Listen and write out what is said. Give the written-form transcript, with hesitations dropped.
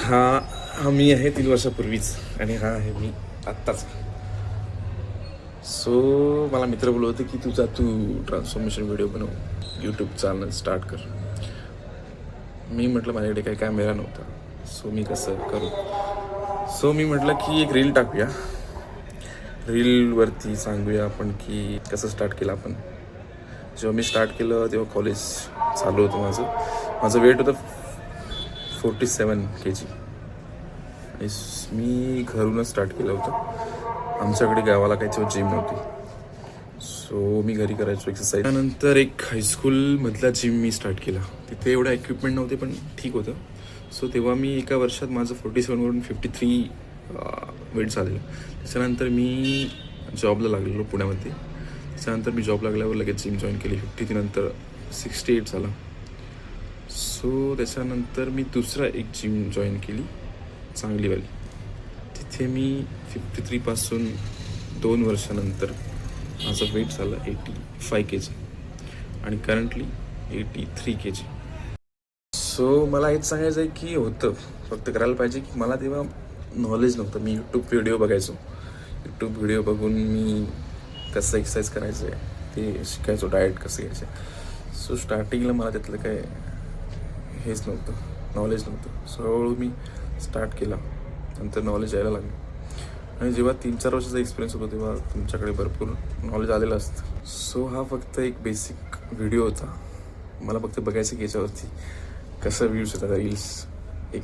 हा मी आहे 3 वर्षापूर्वीच आणि हा आहे मी आत्ताच. सो मला मित्र बोलत होते की तू ट्रान्सफॉर्मेशन व्हिडिओ बनव, यूट्यूब चॅनल स्टार्ट कर. मी म्हटलं माझ्याकडे काही कॅमेरा नव्हता, सो मी कसं करू. सो मी म्हटलं की एक रील टाकूया, रीलवरती सांगूया आपण की कसं स्टार्ट केलं आपण. जेव्हा मी स्टार्ट केलं तेव्हा कॉलेज चालू होतं माझं वेट होतं 47 kg आणि मी घरूनच स्टार्ट केलं होतं. आमच्याकडे गावाला काही तेव्हा जिम नव्हती, सो मी घरी करायचो एक्सरसाइज. त्यानंतर एक हायस्कूलमधला जिम मी स्टार्ट केला. तिथे एवढं इक्विपमेंट नव्हते पण ठीक होतं. सो तेव्हा मी एका वर्षात माझं 47वरून 53 वेट झालेलं. त्याच्यानंतर मी जॉबला लागलेलो पुण्यामध्ये. त्याच्यानंतर मी जॉब लागल्यावर लगेच जिम जॉईन केली. 53 नंतर 68 झाला. सो त्याच्यानंतर मी दुसरा एक जिम जॉईन केली, चांगलीवाली. तिथे मी 53पासून 2 वर्षानंतर माझं वेट झालं 85 kg आणि करंटली 83 kg. सो मला हेच सांगायचं आहे की होतं, फक्त करायला पाहिजे. की मला तेव्हा नॉलेज नव्हतं. मी यूट्यूब व्हिडिओ बघायचो. यूट्यूब व्हिडिओ बघून मी कसं एक्सरसाइज करायचं आहे ते शिकायचो, डाएट कसं घ्यायचं. सो स्टार्टिंगला मला त्यातलं काय हेच नव्हतं, नॉलेज नव्हतं. सो हळूहळू मी स्टार्ट केला, नंतर नॉलेज यायला लागलं. आणि जेव्हा 3-4 वर्षाचा एक्सपिरियन्स होतो तेव्हा तुमच्याकडे भरपूर नॉलेज आलेलं असतं. सो हा फक्त एक बेसिक व्हिडिओ होता. मला फक्त बघायचं की याच्यावरती कसं व्ह्यूज येतात रील्स. एक